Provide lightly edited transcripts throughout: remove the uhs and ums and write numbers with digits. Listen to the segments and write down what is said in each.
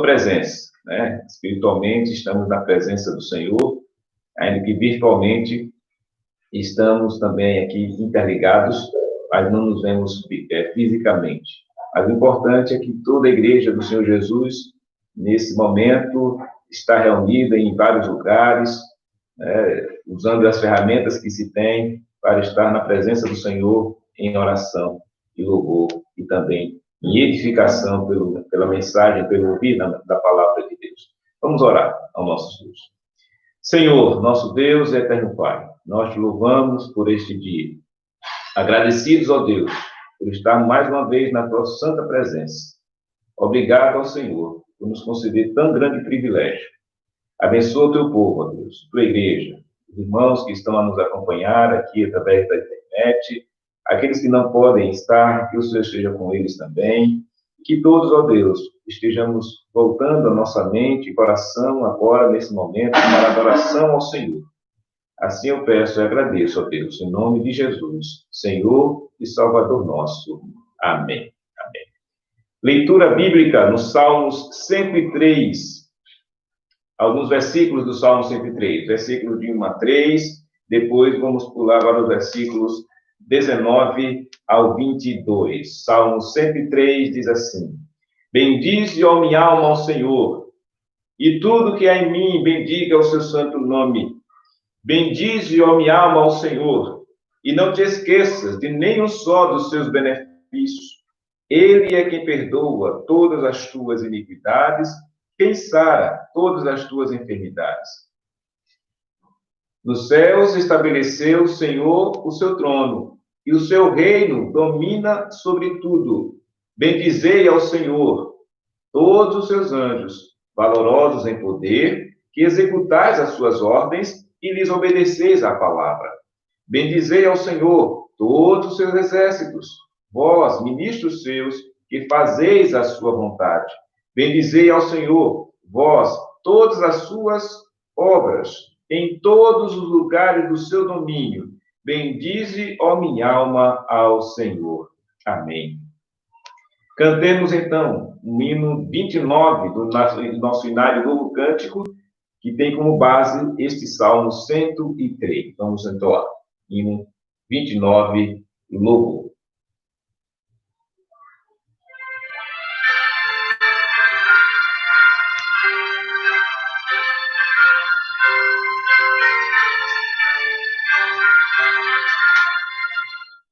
presença, né? Espiritualmente estamos na presença do Senhor, ainda que virtualmente estamos também aqui interligados, mas não nos vemos fisicamente. Mas o importante é que toda a igreja do Senhor Jesus, nesse momento, está reunida em vários lugares, usando as ferramentas que se tem para estar na presença do Senhor em oração e louvor e também em edificação pela mensagem, pelo ouvir da palavra de Deus. Vamos orar ao nosso Deus. Senhor, nosso Deus e eterno Pai, nós te louvamos por este dia. Agradecidos, ó Deus, por estar mais uma vez na tua santa presença. Obrigado ao Senhor por nos conceder tão grande privilégio. Abençoa o teu povo, ó Deus, tua igreja, os irmãos que estão a nos acompanhar aqui através da internet, aqueles que não podem estar, que o Senhor esteja com eles também, que todos, ó Deus, estejamos voltando a nossa mente e coração agora, nesse momento, para a adoração ao Senhor. Assim eu peço e agradeço, ó Deus, em nome de Jesus, Senhor e Salvador nosso. Amém. Amém. Leitura bíblica no Salmos 103, alguns versículos do Salmo 103, versículos de 1 a 3, depois vamos pular para os versículos 19 ao 22. Salmo 103 diz assim: Bendize, ó minha alma, ao Senhor, e tudo que há em mim, bendiga o seu santo nome. Bendize, ó minha alma, ao Senhor, e não te esqueças de nenhum só dos seus benefícios. Ele é quem perdoa todas as tuas iniquidades, quem sara todas as tuas enfermidades. Nos céus estabeleceu o Senhor o seu trono, e o seu reino domina sobre tudo. Bendizei ao Senhor, todos os seus anjos, valorosos em poder, que executais as suas ordens e lhes obedeceis à palavra. Bendizei ao Senhor, todos os seus exércitos, vós, ministros seus, que fazeis a sua vontade. Bendizei ao Senhor, vós, todas as suas obras, em todos os lugares do seu domínio. Bendize, ó minha alma, ao Senhor. Amém. Cantemos, então, o hino 29 do nosso Inário Novo Cântico, que tem como base este Salmo 103. Vamos entoar. Hino 29, Louvor.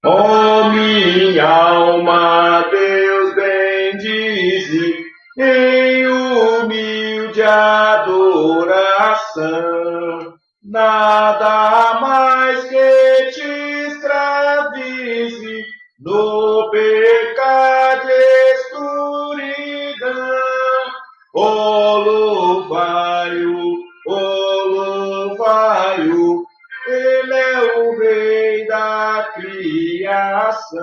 Ó minha alma, Deus bendize, em humilde adoração, nada mais que te escravize, no pecado e escuridão. Ó louvai-o, ele é o Rei da criação.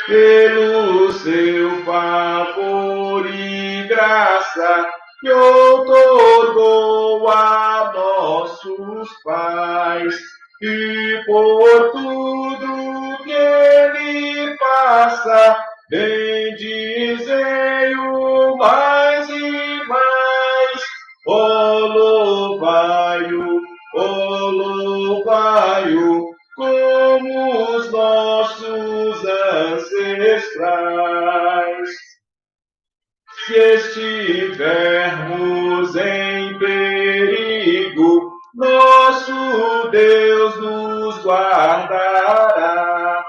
Pelo seu favor e graça, que outorgou a nossos pais, e por tudo que ele faça, bendizei-o mais e mais. Ó louvai-o, como os nossos ancestrais. Se estivermos em perigo, nosso Deus nos guardará.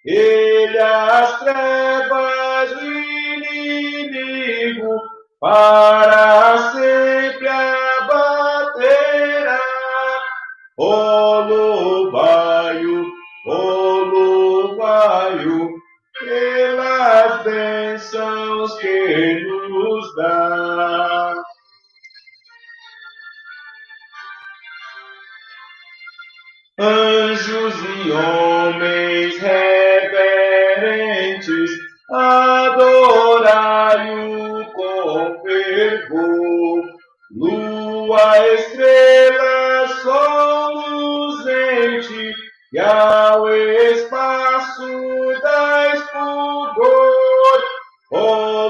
Ele as trevas do inimigo para sempre abaterá. Ó louvai-o, pelas bênçãos que nos dá. Anjos e homens reverentes, adorai-o com fervor. Lua, estrela, sol luzente, e ao espaço dais fulgor. Ó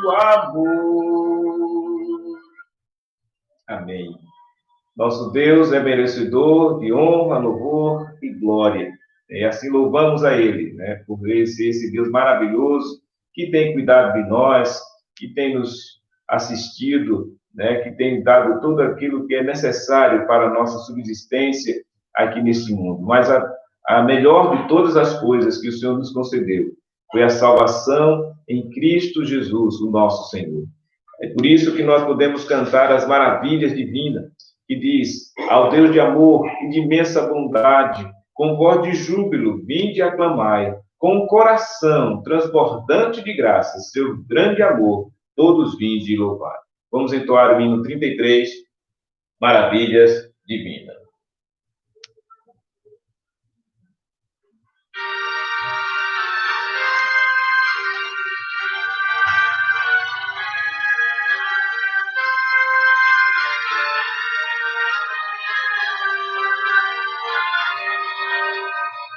amor. Amém. Nosso Deus é merecedor de honra, louvor e glória. E assim louvamos a Ele, né, por esse Deus maravilhoso que tem cuidado de nós, que tem nos assistido, né, que tem dado tudo aquilo que é necessário para a nossa subsistência aqui neste mundo. Mas a melhor de todas as coisas que o Senhor nos concedeu foi a salvação em Cristo Jesus, o nosso Senhor. É por isso que nós podemos cantar as maravilhas divinas, que diz: ao Deus de amor e de imensa bondade, com voz de júbilo, vinde e aclamai, com o coração transbordante de graça, seu grande amor, todos vinde e louvai. Vamos entoar o hino 33, Maravilhas Divinas.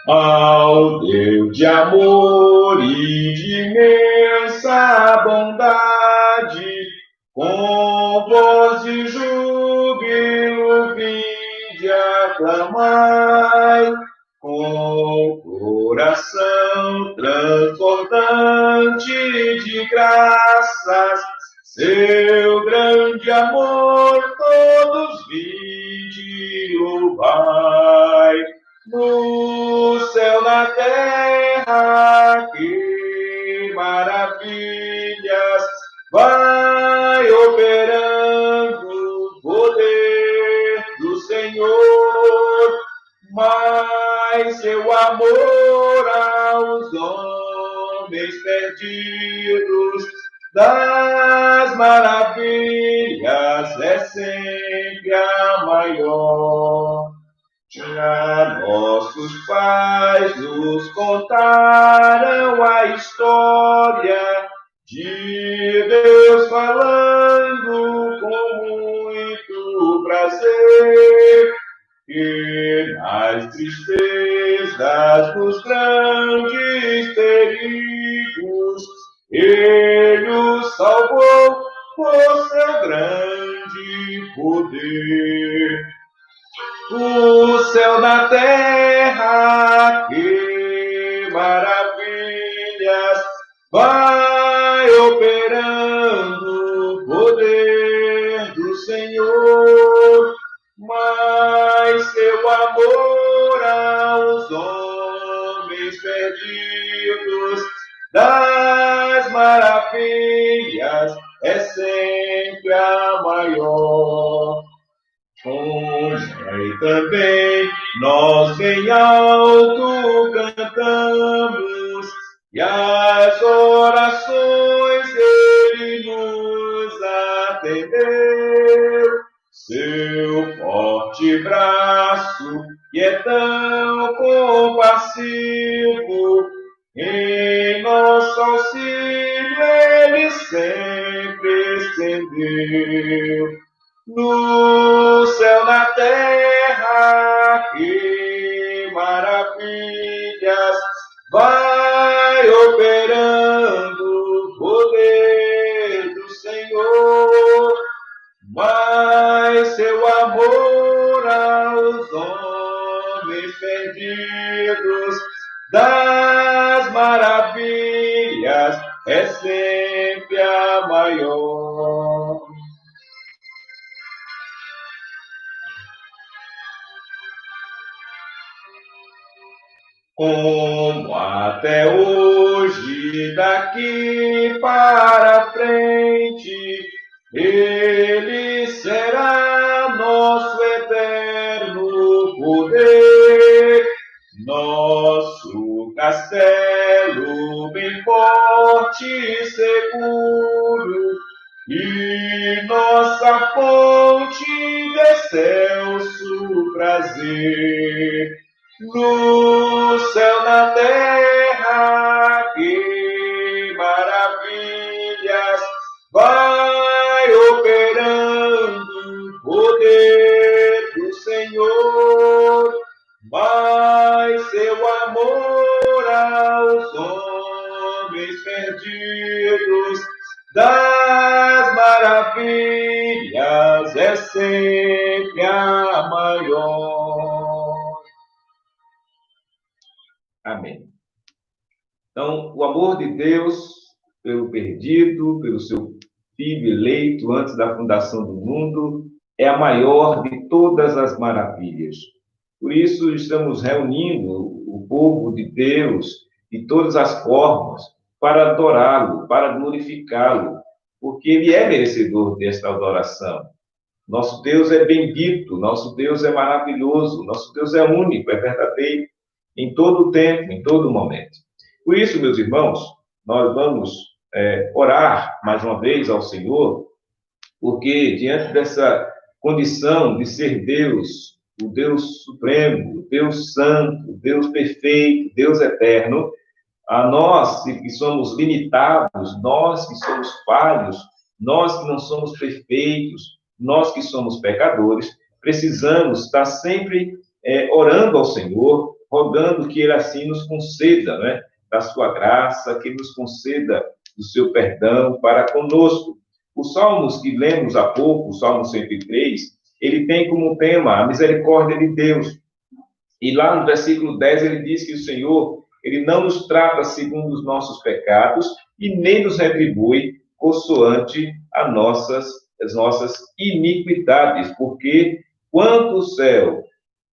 Ao Deus de amor e de imensa bondade, com voz de júbilo vinde aclamai, com coração transbordante de graças, seu grande amor todos vinde louvai. No céu, na terra, que maravilhas vai operando o poder do Senhor, mas seu amor aos homens perdidos das maravilhas é sempre a maior. Já nossos pais nos contaram a história de Deus falando com muito prazer, e nas tristezas, nos grandes perigos, Ele os salvou por seu grande poder. O céu na terra, que maravilhas vai operando o poder do Senhor, mas seu amor aos homens perdidos das maravilhas é sempre a maior. E também nós bem alto cantamos, e as orações Ele nos atendeu. Seu forte braço, que é tão compassivo, em nosso auxílio Ele sempre estendeu. No céu, na terra, que maravilhas vai operando o poder do Senhor, mas seu amor aos homens perdidos das maravilhas é sempre a maior. Como até hoje, daqui para frente, Ele será nosso eterno poder, nosso castelo bem forte e seguro, e nossa fonte de excelso prazer. No céu, na terra, que maravilhas vai operando o poder do Senhor, mas seu amor aos homens perdidos das maravilhas é sempre a maior. Amém. Então, o amor de Deus pelo perdido, pelo seu Filho eleito antes da fundação do mundo, é a maior de todas as maravilhas. Por isso, estamos reunindo o povo de Deus de todas as formas para adorá-lo, para glorificá-lo, porque ele é merecedor desta adoração. Nosso Deus é bendito, nosso Deus é maravilhoso, nosso Deus é único, é verdadeiro em todo o tempo, em todo momento. Por isso, meus irmãos, nós vamos orar mais uma vez ao Senhor, porque diante dessa condição de ser Deus, o Deus supremo, o Deus santo, o Deus perfeito, Deus eterno, a nós que somos limitados, nós que somos falhos, nós que não somos perfeitos, nós que somos pecadores, precisamos estar sempre orando ao Senhor, rogando que Ele assim nos conceda, né, da sua graça, que Ele nos conceda do seu perdão para conosco. Os salmos que lemos há pouco, o Salmo 103, ele tem como tema a misericórdia de Deus. E lá no versículo 10 ele diz que o Senhor, ele não nos trata segundo os nossos pecados e nem nos retribui consoante as nossas iniquidades, porque quanto o céu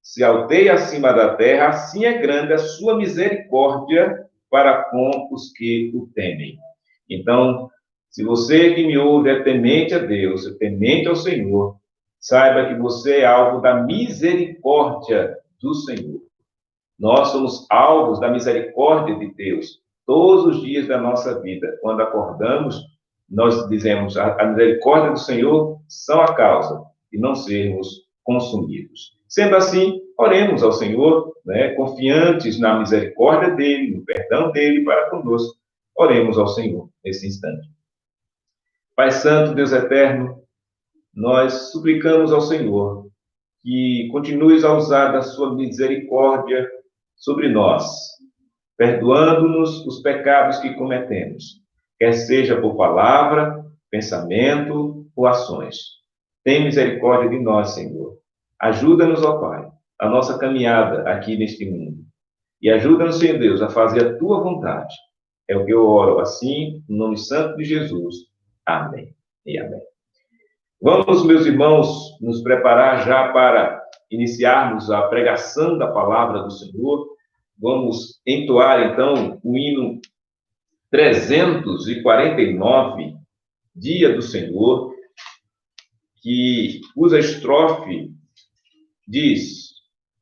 se alteia acima da terra, assim é grande a sua misericórdia para com os que o temem. Então, se você que me ouve é temente a Deus, é temente ao Senhor, saiba que você é alvo da misericórdia do Senhor. Nós somos alvos da misericórdia de Deus todos os dias da nossa vida. Quando acordamos, nós dizemos, a misericórdia do Senhor são a causa de não sermos consumidos. Sendo assim, oremos ao Senhor, né, confiantes na misericórdia dEle, no perdão dEle para conosco. Oremos ao Senhor nesse instante. Pai Santo, Deus Eterno, nós suplicamos ao Senhor que continues a usar da sua misericórdia sobre nós, perdoando-nos os pecados que cometemos, quer seja por palavra, pensamento ou ações. Tem misericórdia de nós, Senhor. Ajuda-nos, ó Pai, a nossa caminhada aqui neste mundo. E ajuda-nos, Senhor Deus, a fazer a tua vontade. É o que eu oro assim, no nome santo de Jesus. Amém e amém. Vamos, meus irmãos, nos preparar já para iniciarmos a pregação da palavra do Senhor. Vamos entoar, então, o hino 349, Dia do Senhor, que usa a estrofe, diz: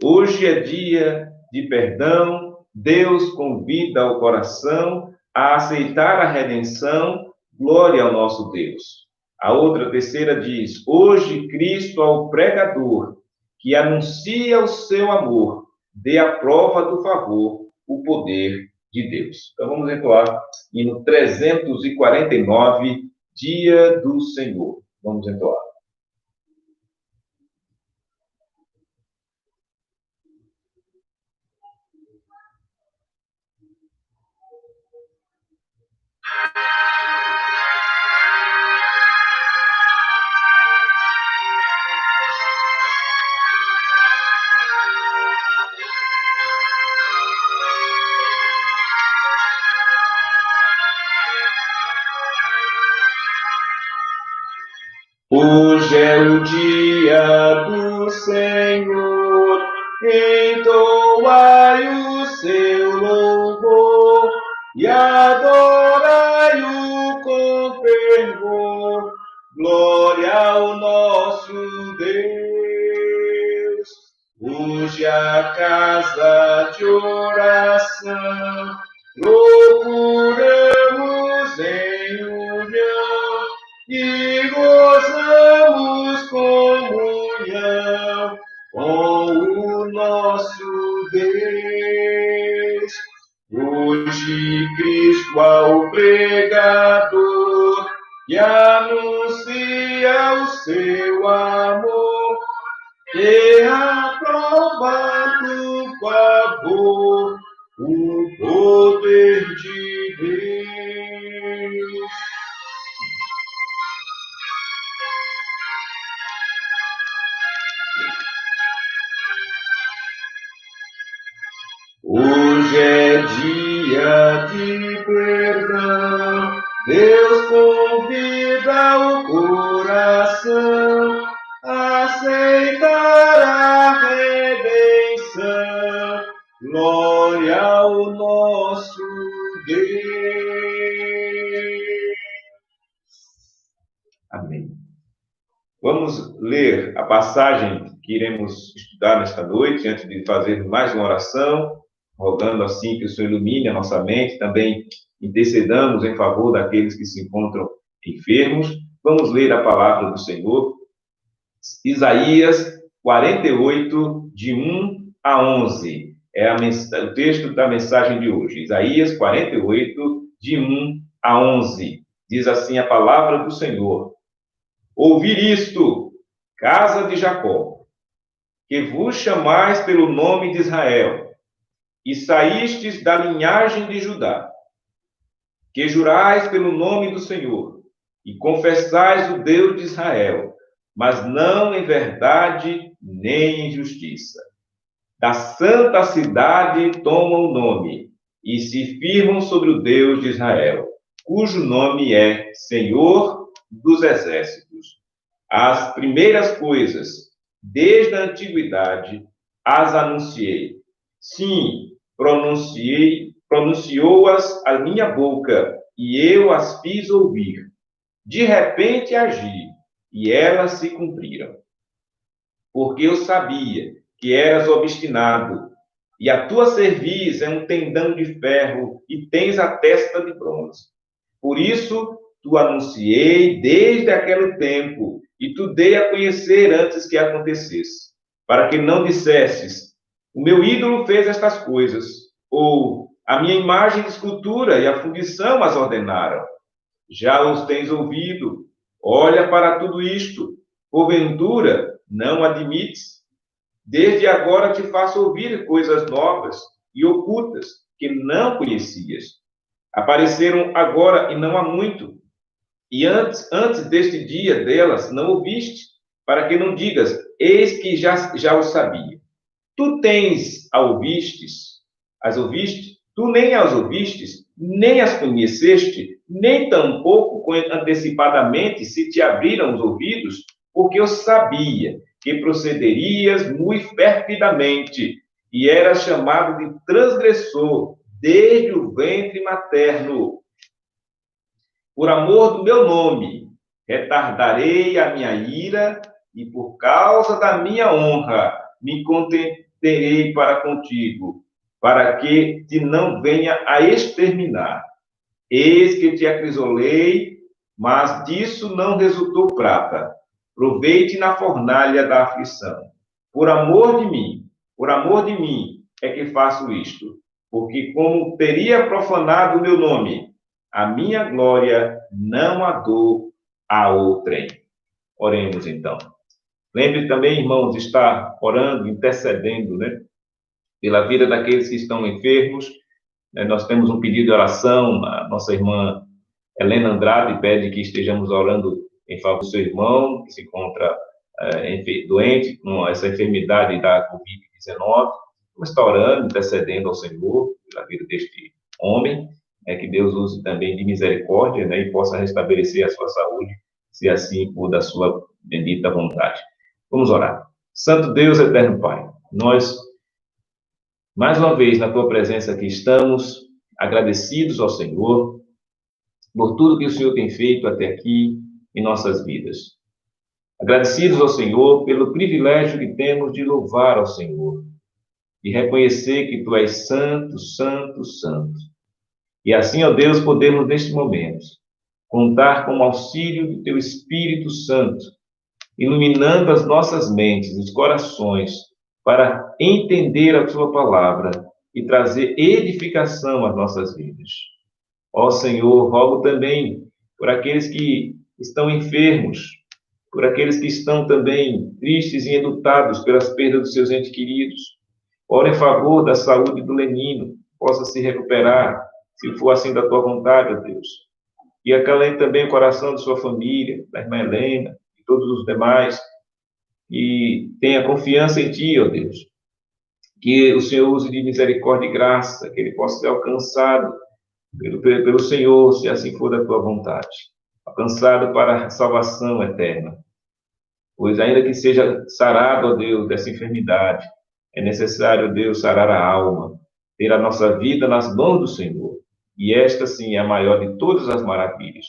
hoje é dia de perdão, Deus convida o coração a aceitar a redenção, glória ao nosso Deus. A outra, terceira, diz: hoje Cristo ao pregador, que anuncia o seu amor, dê a prova do favor, o poder de Deus. Então vamos entoar hino 349, Dia do Senhor. Vamos entoar. Hoje é o dia do Senhor, entoai o seu louvor e adorai-o com fervor. Glória ao nosso Deus. Hoje a casa de oração procuramos em união e gozamos comunhão com o nosso Deus. Hoje Cristo ao pregador que anuncia o seu amor e a prova do favor, o poder de Deus. dia de perdão. Deus convida o coração a aceitar a redenção. Glória ao nosso Deus. Amém. Vamos ler a passagem que iremos estudar nesta noite, antes de fazer mais uma oração, rogando assim que o Senhor ilumine a nossa mente, também intercedamos em favor daqueles que se encontram enfermos. Vamos ler a palavra do Senhor, Isaías 48, de 1 a 11. É o texto da mensagem de hoje. Isaías 48, de 1 a 11. Diz assim a palavra do Senhor: Ouvir isto, casa de Jacó, que vos chamais pelo nome de Israel, e saístes da linhagem de Judá, que jurais pelo nome do Senhor, e confessais o Deus de Israel, mas não em verdade nem em justiça. Da santa cidade tomam o nome, e se firmam sobre o Deus de Israel, cujo nome é Senhor dos Exércitos. As primeiras coisas, desde a antiguidade, as anunciei. Sim, pronunciou-as a minha boca, e eu as fiz ouvir. De repente agi, e elas se cumpriram. Porque eu sabia que eras obstinado, e a tua cerviz é um tendão de ferro, e tens a testa de bronze. Por isso, tu anunciei desde aquele tempo, e tu dei a conhecer antes que acontecesse, para que não dissesses: o meu ídolo fez estas coisas, ou a minha imagem de escultura e a fundição as ordenaram. Já os tens ouvido, olha para tudo isto, porventura não admites? Desde agora te faço ouvir coisas novas e ocultas que não conhecias. Apareceram agora e não há muito, e antes deste dia delas não ouviste, para que não digas: eis que já o sabia. Tu as ouviste, tu nem as ouvistes, nem as conheceste, nem tampouco antecipadamente se te abriram os ouvidos, porque eu sabia que procederias muito perfidamente, e eras chamado de transgressor desde o ventre materno. Por amor do meu nome, retardarei a minha ira, e por causa da minha honra, me contenterei para contigo, para que te não venha a exterminar. Eis que te acrisolei, mas disso não resultou prata. Provei-te na fornalha da aflição. Por amor de mim é que faço isto, porque como teria profanado o meu nome, a minha glória não a dou a outrem. Oremos então. Lembre também, irmãos, de estar orando, intercedendo, pela vida daqueles que estão enfermos. Nós temos um pedido de oração, a nossa irmã Helena Andrade pede que estejamos orando em favor do seu irmão, que se encontra doente com essa enfermidade da Covid-19. Vamos estar orando, intercedendo ao Senhor pela vida deste homem, que Deus use também de misericórdia, e possa restabelecer a sua saúde, se assim for da sua bendita vontade. Vamos orar. Santo Deus, eterno Pai, nós, mais uma vez, na tua presença aqui estamos, agradecidos ao Senhor, por tudo que o Senhor tem feito até aqui em nossas vidas. Agradecidos ao Senhor pelo privilégio que temos de louvar ao Senhor, de reconhecer que Tu és santo, santo, santo. E assim, ó Deus, podemos, neste momento, contar com o auxílio do Teu Espírito Santo, iluminando as nossas mentes, os corações, para entender a Tua palavra e trazer edificação às nossas vidas. Ó Senhor, rogo também por aqueles que estão enfermos, por aqueles que estão também tristes e enlutados pelas perdas dos seus entes queridos. Ora em favor da saúde do Lenino, possa se recuperar, se for assim da tua vontade, ó Deus. E acalente também o coração de sua família, da irmã Helena e todos os demais, e tenha confiança em ti, ó Deus. que o Senhor use de misericórdia e graça, que ele possa ser alcançado pelo Senhor, se assim for da tua vontade, alcançado para a salvação eterna. Pois ainda que seja sarado, ó Deus, dessa enfermidade, é necessário, Deus, sarar a alma, ter a nossa vida nas mãos do Senhor. E esta, sim, é a maior de todas as maravilhas.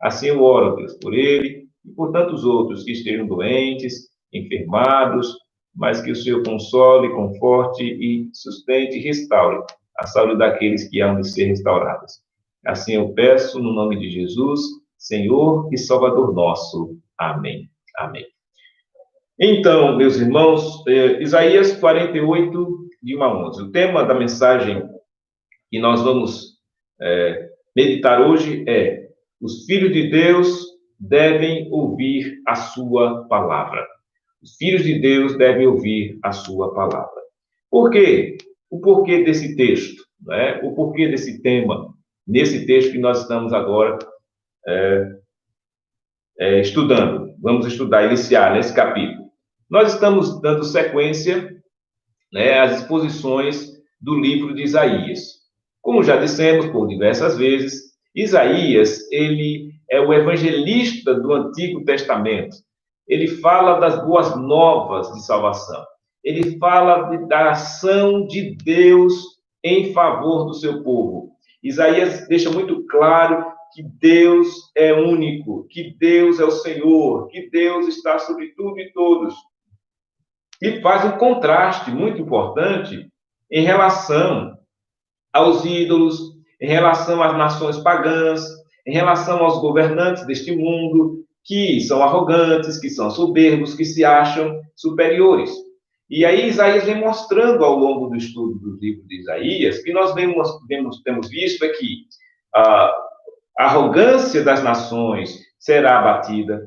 Assim eu oro, Deus, por ele e por tantos outros que estejam doentes, enfermados, mas que o Senhor console, conforte e sustente e restaure a saúde daqueles que hão de ser restaurados. Assim eu peço, no nome de Jesus, Senhor e Salvador nosso. Amém. Amém. Então, meus irmãos, Isaías 48, de 1 a 11. O tema da mensagem que nós vamos meditar hoje é: os filhos de Deus devem ouvir a sua palavra. Os filhos de Deus devem ouvir a sua palavra. Por quê? O porquê desse texto, né? O porquê desse tema, nesse texto que nós estamos agora estudando. Vamos estudar, iniciar nesse capítulo. Nós estamos dando sequência, né, às exposições do livro de Isaías. Como já dissemos por diversas vezes, Isaías, ele é o evangelista do Antigo Testamento. Ele fala das boas novas de salvação. Ele fala da ação de Deus em favor do seu povo. Isaías deixa muito claro que Deus é único, que Deus é o Senhor, que Deus está sobre tudo e todos. E faz um contraste muito importante em relação aos ídolos, em relação às nações pagãs, em relação aos governantes deste mundo, que são arrogantes, que são soberbos, que se acham superiores. E aí Isaías vem mostrando ao longo do estudo do livro de Isaías que nós temos visto é que a arrogância das nações será abatida,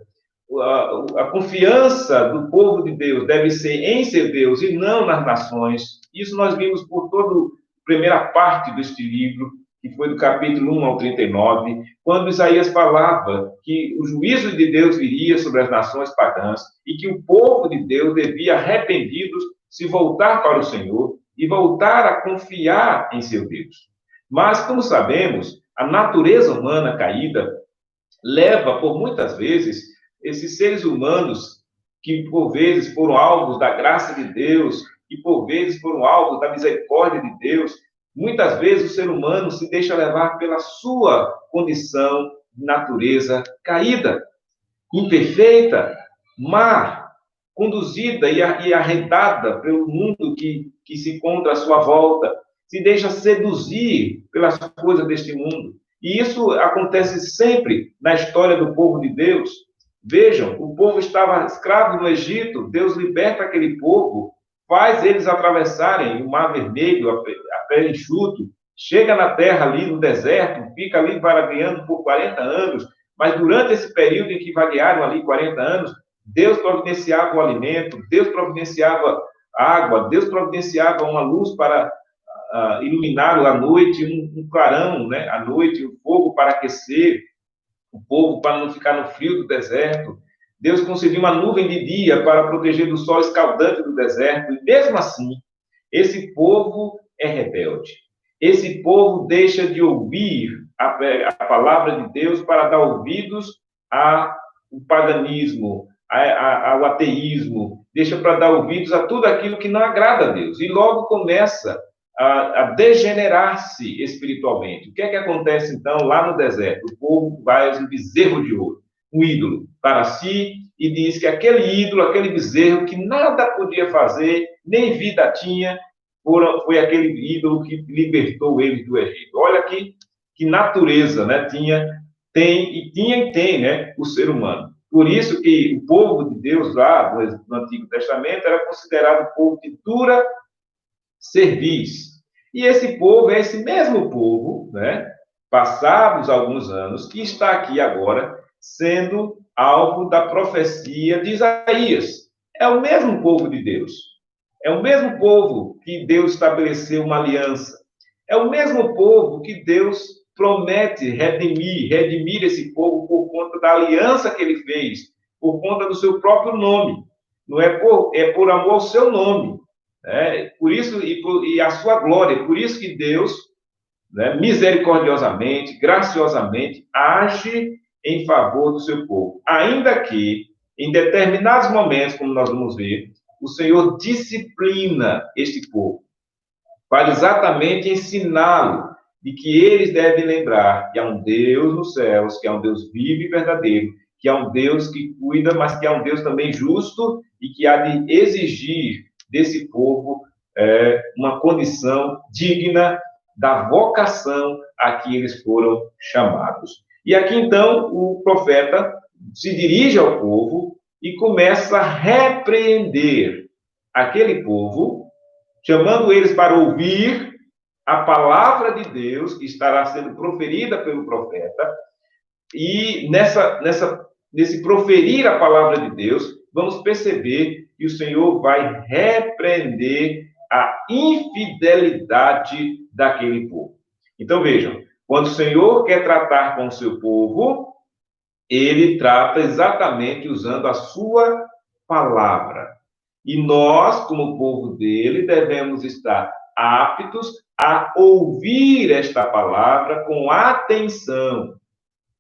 a confiança do povo de Deus deve ser em seu Deus e não nas nações. Isso nós vimos por toda a primeira parte deste livro, que foi do capítulo 1 ao 39, quando Isaías falava que o juízo de Deus viria sobre as nações pagãs e que o povo de Deus devia, arrependidos, se voltar para o Senhor e voltar a confiar em seu Deus. Mas, como sabemos, a natureza humana caída leva, por muitas vezes, esses seres humanos que, por vezes, foram alvos da graça de Deus e, por vezes, foram alvos da misericórdia de Deus, muitas vezes o ser humano se deixa levar pela sua condição de natureza caída, imperfeita, má, conduzida e arredada pelo mundo que se encontra à sua volta, se deixa seduzir pelas coisas deste mundo. E isso acontece sempre na história do povo de Deus. Vejam, o povo estava escravo no Egito, Deus liberta aquele povo, faz eles atravessarem o Mar Vermelho a pé enxuto, chega na terra ali no deserto, fica ali varaneando por 40 anos, mas durante esse período em que vaguearam ali 40 anos, Deus providenciava o alimento, Deus providenciava água, Deus providenciava uma luz para iluminar a noite, um clarão, né, à noite, um fogo para aquecer o povo, para não ficar no frio do deserto. Deus concedeu uma nuvem de dia para proteger do sol escaldante do deserto. E mesmo assim, esse povo é rebelde. Esse povo deixa de ouvir a palavra de Deus para dar ouvidos ao paganismo, ao ateísmo, deixa para dar ouvidos a tudo aquilo que não agrada a Deus. E logo começa a degenerar-se espiritualmente. O que é que acontece, então, lá no deserto? O povo faz um bezerro de ouro, um ídolo, para si, e diz que aquele ídolo, aquele bezerro, que nada podia fazer, nem vida tinha, foi aquele ídolo que libertou eles do Egito. Olha que natureza, né, tem, né, o ser humano. Por isso que o povo de Deus lá no Antigo Testamento era considerado povo de dura cerviz. E esse povo é esse mesmo povo, né, passados alguns anos, que está aqui agora sendo alvo da profecia de Isaías. É o mesmo povo de Deus. É o mesmo povo que Deus estabeleceu uma aliança. É o mesmo povo que Deus promete redimir esse povo por conta da aliança que ele fez, por conta do seu próprio nome. Não é por amor ao seu nome. né? Por isso, e a sua glória, por isso que Deus, né, misericordiosamente, graciosamente, age em favor do seu povo. Ainda que, em determinados momentos, como nós vamos ver, o Senhor disciplina este povo, para exatamente ensiná-lo de que eles devem lembrar que há um Deus nos céus, que há um Deus vivo e verdadeiro, que há um Deus que cuida, mas que há um Deus também justo e que há de exigir desse povo uma condição digna da vocação a que eles foram chamados. E aqui, então, o profeta se dirige ao povo e começa a repreender aquele povo, chamando eles para ouvir a palavra de Deus que estará sendo proferida pelo profeta. E nesse proferir a palavra de Deus, vamos perceber que o Senhor vai repreender a infidelidade daquele povo. Então vejam, quando o Senhor quer tratar com o seu povo, ele trata exatamente usando a sua palavra. E nós, como povo dele, devemos estar aptos a ouvir esta palavra com atenção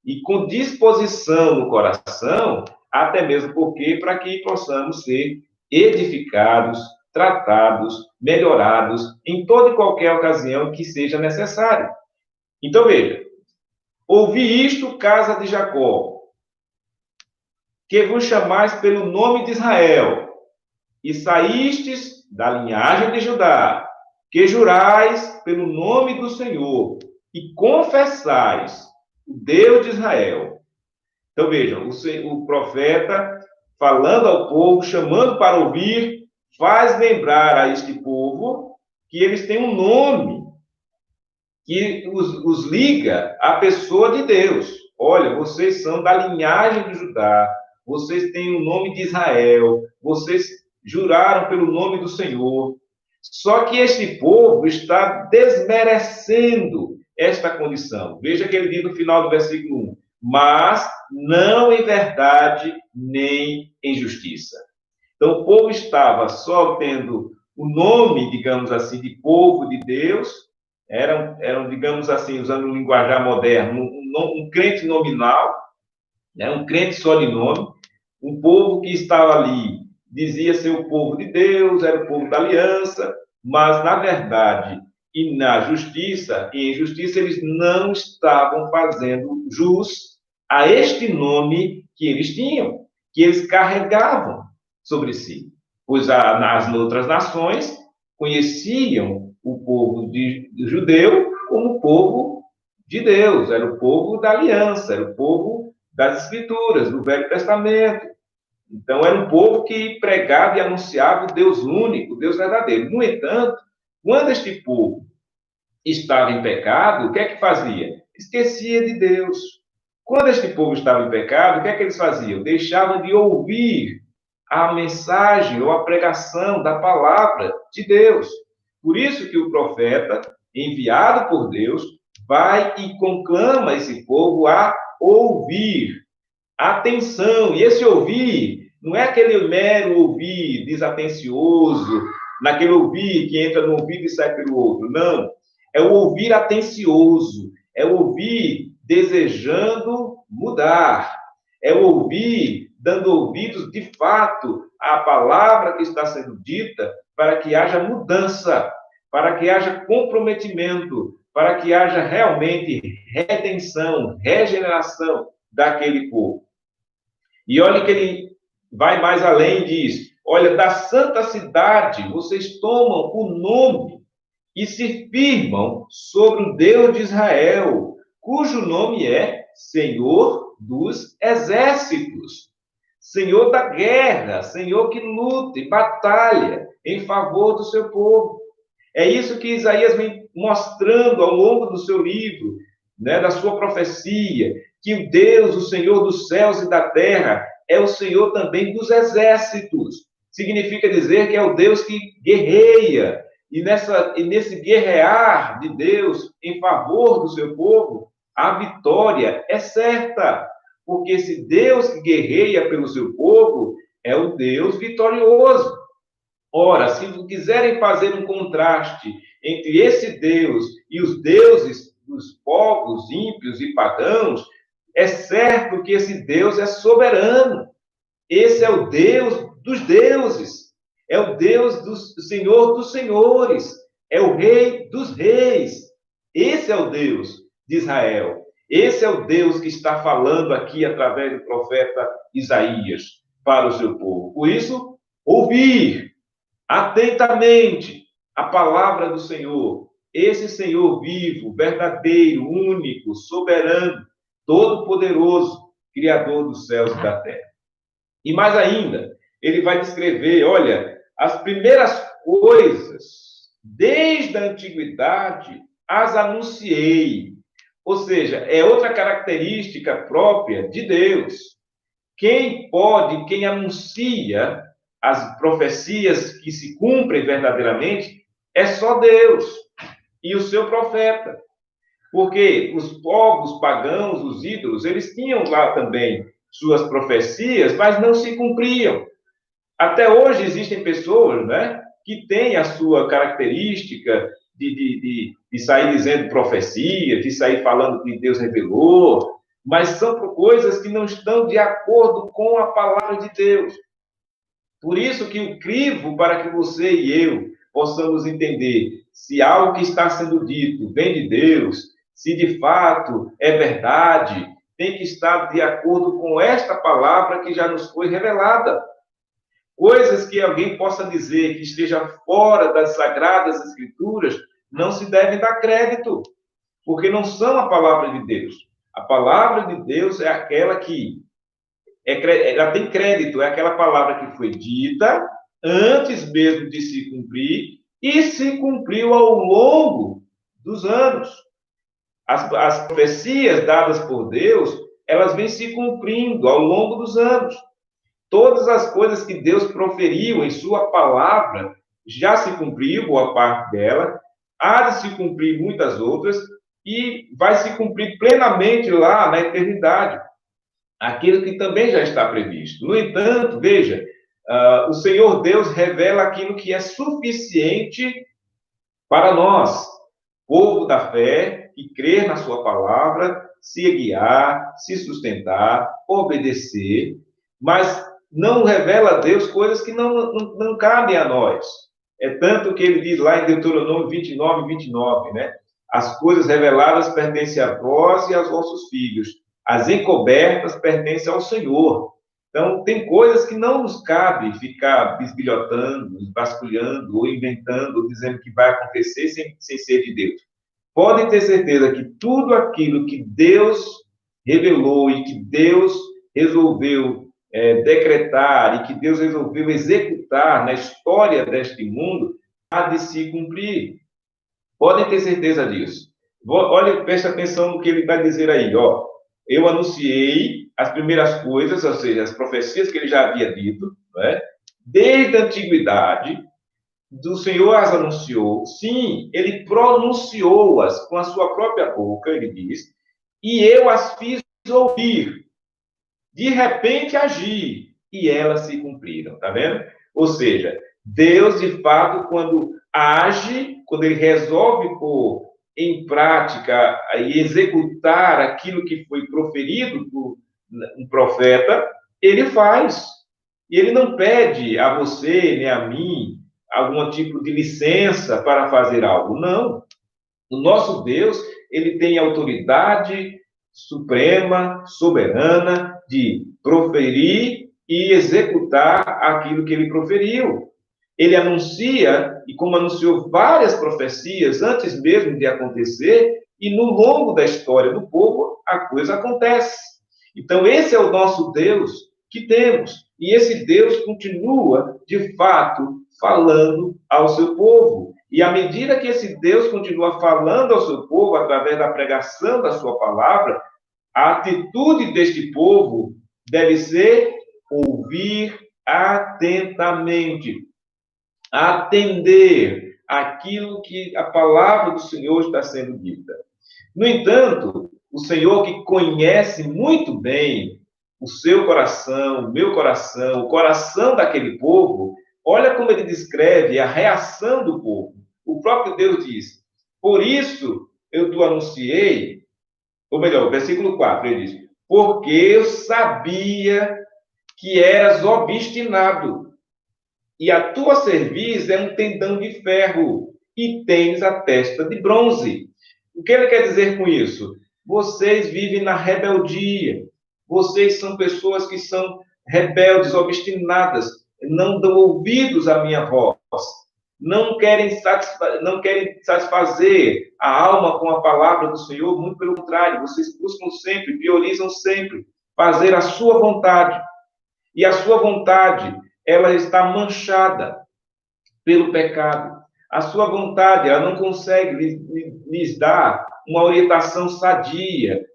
e com disposição no coração, até mesmo porque para que possamos ser edificados, tratados, melhorados em toda e qualquer ocasião que seja necessário. Então veja, ouvi isto, casa de Jacó, que vos chamais pelo nome de Israel, e saístes da linhagem de Judá, que jurais pelo nome do Senhor, e confessais o Deus de Israel. Então vejam, o profeta falando ao povo, chamando para ouvir, faz lembrar a este povo que eles têm um nome que os liga à pessoa de Deus. Olha, vocês são da linhagem de Judá, vocês têm o nome de Israel, vocês juraram pelo nome do Senhor. Só que este povo está desmerecendo esta condição. Veja que ele diz no final do versículo 1, mas não em verdade nem em justiça. Então, o povo estava só tendo o nome, digamos assim, de povo de Deus, eram digamos assim, usando um linguajar moderno, um crente nominal, né, um crente só de nome, um povo que estava ali, dizia ser o povo de Deus, era o povo da aliança, mas, na verdade, e na justiça, e em justiça, eles não estavam fazendo jus a este nome que eles tinham, que eles carregavam sobre si. Pois as outras nações conheciam o povo judeu como o povo de Deus, era o povo da aliança, era o povo das Escrituras, do Velho Testamento. Então, era um povo que pregava e anunciava o Deus único, o Deus verdadeiro. No entanto, quando este povo estava em pecado, o que é que fazia? Esquecia de Deus. Quando este povo estava em pecado, o que é que eles faziam? Deixavam de ouvir a mensagem ou a pregação da palavra de Deus. Por isso que o profeta, enviado por Deus, vai e conclama esse povo a ouvir. Atenção, e esse ouvir não é aquele mero ouvir desatencioso, naquele ouvir que entra no ouvido e sai pelo outro, não. É o ouvir atencioso, é o ouvir desejando mudar, é o ouvir dando ouvidos de fato à palavra que está sendo dita para que haja mudança, para que haja comprometimento, para que haja realmente redenção, regeneração daquele povo. E olha que ele vai mais além e diz, olha, da santa cidade vocês tomam o nome e se firmam sobre o Deus de Israel, cujo nome é Senhor dos Exércitos, Senhor da guerra, Senhor que luta e batalha em favor do seu povo. É isso que Isaías vem mostrando ao longo do seu livro, né, da sua profecia, que o Deus, o Senhor dos céus e da terra, é o Senhor também dos exércitos. Significa dizer que é o Deus que guerreia. E nesse guerrear de Deus em favor do seu povo, a vitória é certa. Porque esse Deus que guerreia pelo seu povo é o Deus vitorioso. Ora, se quiserem fazer um contraste entre esse Deus e os deuses dos povos ímpios e pagãos, é certo que esse Deus é soberano. Esse é o Deus dos deuses, é o Deus do Senhor dos senhores, é o Rei dos reis. Esse é o Deus de Israel. Esse é o Deus que está falando aqui através do profeta Isaías para o seu povo. Por isso, ouvir atentamente a palavra do Senhor. Esse Senhor vivo, verdadeiro, único, soberano, todo-poderoso, Criador dos céus e da terra. E mais ainda, ele vai descrever, olha, as primeiras coisas, desde a antiguidade, as anunciei. Ou seja, é outra característica própria de Deus. Quem anuncia as profecias que se cumprem verdadeiramente, é só Deus e o seu profeta. Porque os povos pagãos, os ídolos, eles tinham lá também suas profecias, mas não se cumpriam. Até hoje existem pessoas, né, que têm a sua característica de sair dizendo profecia, de sair falando que Deus revelou, mas são coisas que não estão de acordo com a palavra de Deus. Por isso que o crivo para que você e eu possamos entender se algo que está sendo dito vem de Deus, se de fato é verdade, tem que estar de acordo com esta palavra que já nos foi revelada. Coisas que alguém possa dizer que esteja fora das sagradas escrituras não se devem dar crédito, porque não são a palavra de Deus. A palavra de Deus é aquela que ela tem crédito, é aquela palavra que foi dita antes mesmo de se cumprir e se cumpriu ao longo dos anos. As profecias dadas por Deus, elas vêm se cumprindo ao longo dos anos. Todas as coisas que Deus proferiu em sua palavra já se cumpriu, boa parte dela, há de se cumprir muitas outras, e vai se cumprir plenamente lá na eternidade, aquilo que também já está previsto. No entanto, veja, o Senhor Deus revela aquilo que é suficiente para nós, povo da fé, que crer na sua palavra, se guiar, se sustentar, obedecer, mas não revela a Deus coisas que não cabem a nós. É tanto que ele diz lá em Deuteronômio 29, né? As coisas reveladas pertencem a vós e aos vossos filhos. As encobertas pertencem ao Senhor. Então, tem coisas que não nos cabe ficar bisbilhotando, vasculhando, ou inventando, ou dizendo que vai acontecer sem ser de Deus. Podem ter certeza que tudo aquilo que Deus revelou e que Deus resolveu decretar e que Deus resolveu executar na história deste mundo, há de se cumprir. Podem ter certeza disso. Olha, preste atenção no que ele vai dizer aí, ó. Eu anunciei as primeiras coisas, ou seja, as profecias que ele já havia dito, não é? Desde a antiguidade, do Senhor as anunciou, sim, ele pronunciou-as com a sua própria boca, ele diz, e eu as fiz ouvir. De repente agi, e elas se cumpriram, tá vendo? Ou seja, Deus, de fato, quando age, quando ele resolve pôr em prática e executar aquilo que foi proferido por um profeta, ele faz. E ele não pede a você, nem a mim, algum tipo de licença para fazer algo. Não. O nosso Deus, ele tem autoridade suprema, soberana, de proferir e executar aquilo que ele proferiu. Ele anuncia, e como anunciou várias profecias antes mesmo de acontecer, e no longo da história do povo, a coisa acontece. Então, esse é o nosso Deus que temos. E esse Deus continua, de fato, falando ao seu povo. E à medida que esse Deus continua falando ao seu povo, através da pregação da sua palavra, a atitude deste povo deve ser ouvir atentamente, atender aquilo que a palavra do Senhor está sendo dita. No entanto, o Senhor, que conhece muito bem o seu coração, o meu coração, o coração daquele povo, olha como ele descreve a reação do povo. O próprio Deus diz: por isso eu te anunciei, ou melhor, versículo 4, ele diz: porque eu sabia que eras obstinado, e a tua cerviz é um tendão de ferro, e tens a testa de bronze. O que ele quer dizer com isso? Vocês vivem na rebeldia. Vocês são pessoas que são rebeldes, obstinadas, não dão ouvidos à minha voz, não querem satisfazer a alma com a palavra do Senhor, muito pelo contrário, vocês buscam sempre, priorizam sempre fazer a sua vontade. E a sua vontade, ela está manchada pelo pecado. A sua vontade, ela não consegue lhes dar uma orientação sadia,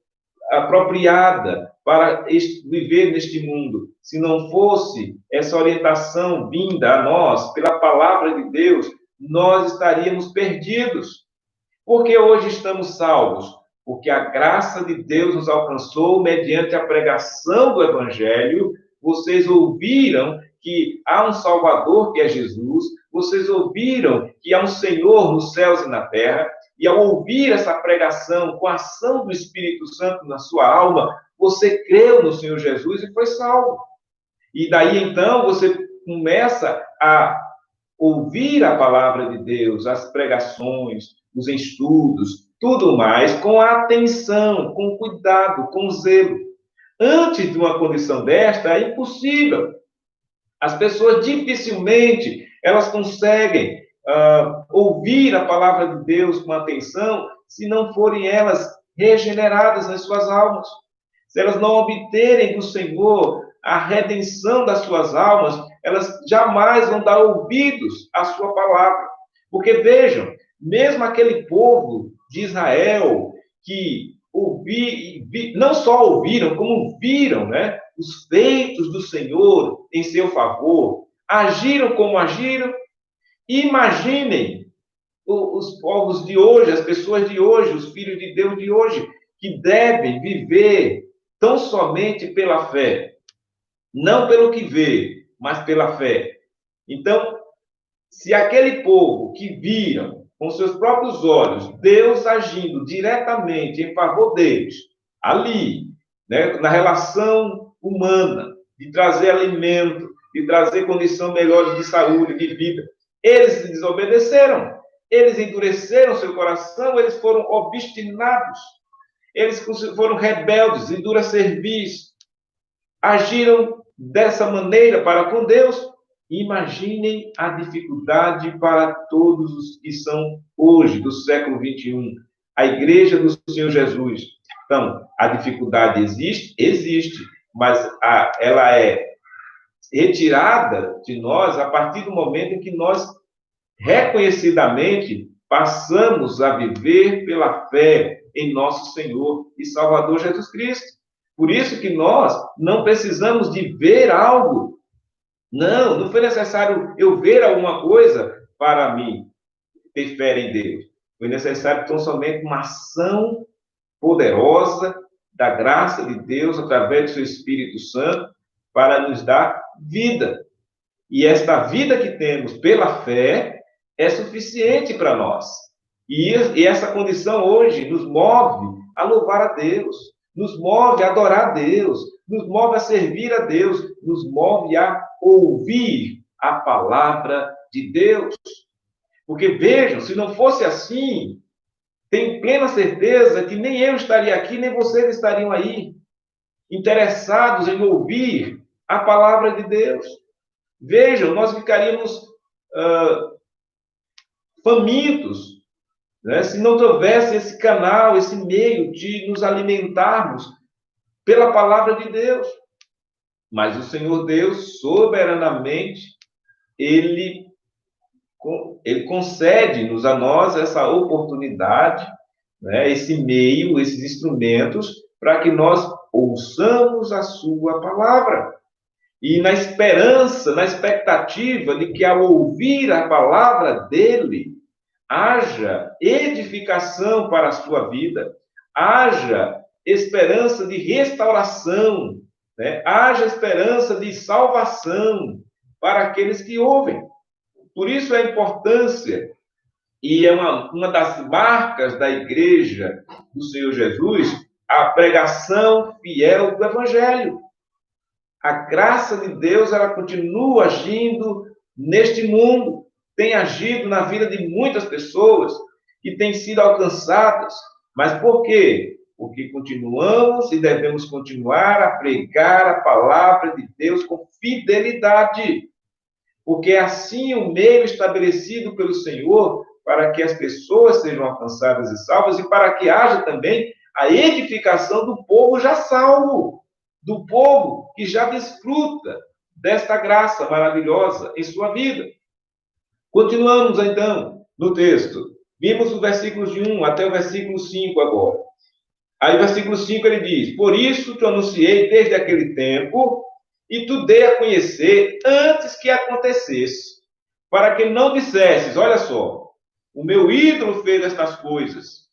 apropriada para viver neste mundo. Se não fosse essa orientação vinda a nós pela palavra de Deus, nós estaríamos perdidos. Porque hoje estamos salvos? Porque a graça de Deus nos alcançou mediante a pregação do Evangelho. Vocês ouviram que há um Salvador, que é Jesus. Vocês ouviram que há um Senhor nos céus e na terra. E ao ouvir essa pregação com a ação do Espírito Santo na sua alma, você creu no Senhor Jesus e foi salvo. E daí então você começa a ouvir a palavra de Deus, as pregações, os estudos, tudo mais, com atenção, com cuidado, com zelo. Antes de uma condição desta, é impossível. As pessoas dificilmente elas conseguem ouvir a palavra de Deus com atenção se não forem elas regeneradas nas suas almas. Se elas não obterem do Senhor a redenção das suas almas, elas jamais vão dar ouvidos à sua palavra. Porque vejam, mesmo aquele povo de Israel que não só ouviram, como viram, né, os feitos do Senhor em seu favor, agiram como agiram. Imaginem os povos de hoje, as pessoas de hoje, os filhos de Deus de hoje, que devem viver tão somente pela fé. Não pelo que vê, mas pela fé. Então, se aquele povo que viram com seus próprios olhos Deus agindo diretamente em favor deles, ali, né, na relação humana, de trazer alimento, de trazer condição melhor de saúde, de vida, eles desobedeceram, eles endureceram seu coração, eles foram obstinados, eles foram rebeldes, endureceram, agiram dessa maneira para com Deus. Imaginem a dificuldade para todos os que são hoje, do século 21, a igreja do Senhor Jesus. Então, a dificuldade existe, mas ela é retirada de nós a partir do momento em que nós, reconhecidamente, passamos a viver pela fé em nosso Senhor e Salvador Jesus Cristo. Por isso que nós não precisamos de ver algo. Não foi necessário eu ver alguma coisa para mim ter fé em Deus. Foi necessário tão somente uma ação poderosa da graça de Deus através do seu Espírito Santo para nos dar vida. E esta vida que temos pela fé é suficiente para nós. E essa condição hoje nos move a louvar a Deus, nos move a adorar a Deus, nos move a servir a Deus, nos move a ouvir a palavra de Deus. Porque vejam, se não fosse assim, tenho plena certeza que nem eu estaria aqui, nem vocês estariam aí, interessados em ouvir a palavra de Deus. Vejam, nós ficaríamos famintos, né, se não houvesse esse canal, esse meio de nos alimentarmos pela palavra de Deus. Mas o Senhor Deus, soberanamente, Ele concede-nos a nós essa oportunidade, né, esse meio, esses instrumentos, para que nós ouçamos a sua palavra. E na esperança, na expectativa de que ao ouvir a palavra dele, haja edificação para a sua vida, haja esperança de restauração, né? Haja esperança de salvação para aqueles que ouvem. Por isso a importância, e é uma das marcas da igreja do Senhor Jesus, a pregação fiel do Evangelho. A graça de Deus, ela continua agindo neste mundo, tem agido na vida de muitas pessoas que têm sido alcançadas. Mas por quê? Porque continuamos e devemos continuar a pregar a palavra de Deus com fidelidade. Porque é assim o meio estabelecido pelo Senhor para que as pessoas sejam alcançadas e salvas e para que haja também a edificação do povo já salvo, do povo que já desfruta desta graça maravilhosa em sua vida. Continuamos, então, no texto. Vimos os versículos de 1 até o versículo 5 agora. Aí, o versículo 5, ele diz: Por isso te anunciei desde aquele tempo e tu dei a conhecer antes que acontecesse, para que não dissesses, olha só, o meu ídolo fez estas coisas,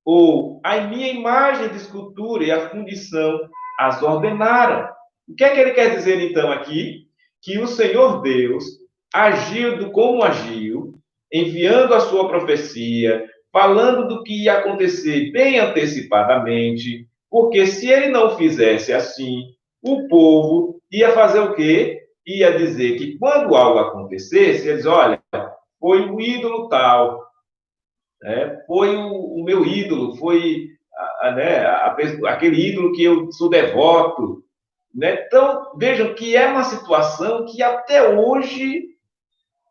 ou a minha imagem de escultura e a fundição as ordenaram. O que é que ele quer dizer, então, aqui? Que o Senhor Deus agiu como agiu, enviando a sua profecia, falando do que ia acontecer bem antecipadamente, porque se ele não fizesse assim, o povo ia fazer o quê? Ia dizer que quando algo acontecesse, ia dizer, olha, foi o ídolo tal, foi o meu ídolo, foi aquele ídolo que eu sou devoto. Né? Então, vejam que é uma situação que até hoje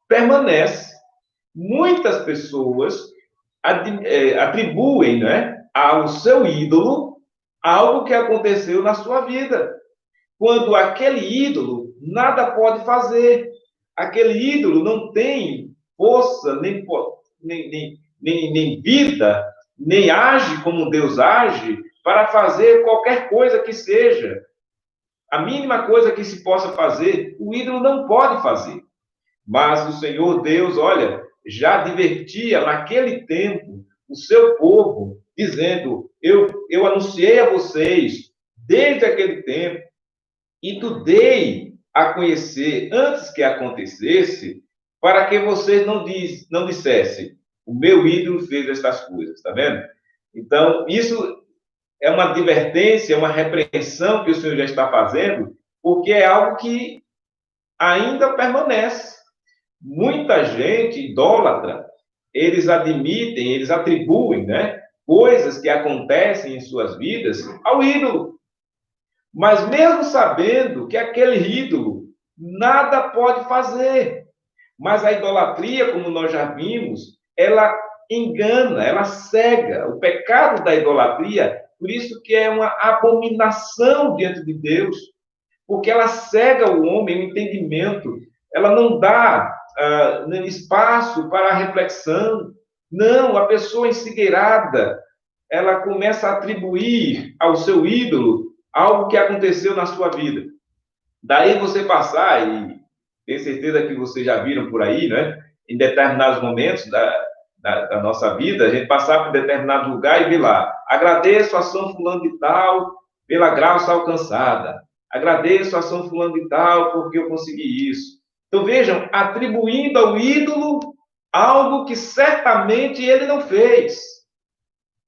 permanece. Muitas pessoas atribuem, né, ao seu ídolo algo que aconteceu na sua vida. Quando aquele ídolo nada pode fazer. Aquele ídolo não tem força, nem vida, nem age como Deus age para fazer qualquer coisa que seja. A mínima coisa que se possa fazer, o ídolo não pode fazer. Mas o Senhor Deus, olha, já advertia naquele tempo o seu povo, dizendo, eu anunciei a vocês desde aquele tempo e tu dei a conhecer antes que acontecesse, para que vocês não dissessem, o meu ídolo fez estas coisas, está vendo? Então, isso é uma advertência, uma repreensão que o Senhor já está fazendo, porque é algo que ainda permanece. Muita gente idólatra, eles admitem, eles atribuem, né, coisas que acontecem em suas vidas ao ídolo. Mas mesmo sabendo que aquele ídolo nada pode fazer. Mas a idolatria, como nós já vimos, ela engana, ela cega. O pecado da idolatria, por isso que é uma abominação diante de Deus, porque ela cega o homem, o entendimento, ela não dá espaço para a reflexão. Não, a pessoa ensigueirada, ela começa a atribuir ao seu ídolo algo que aconteceu na sua vida. Daí você passar, e tenho certeza que vocês já viram por aí, né? Em determinados momentos da nossa vida, a gente passar por determinado lugar e ver lá, agradeço a São Fulano de Tal pela graça alcançada, agradeço a São Fulano de Tal porque eu consegui isso. Então vejam, atribuindo ao ídolo algo que certamente ele não fez,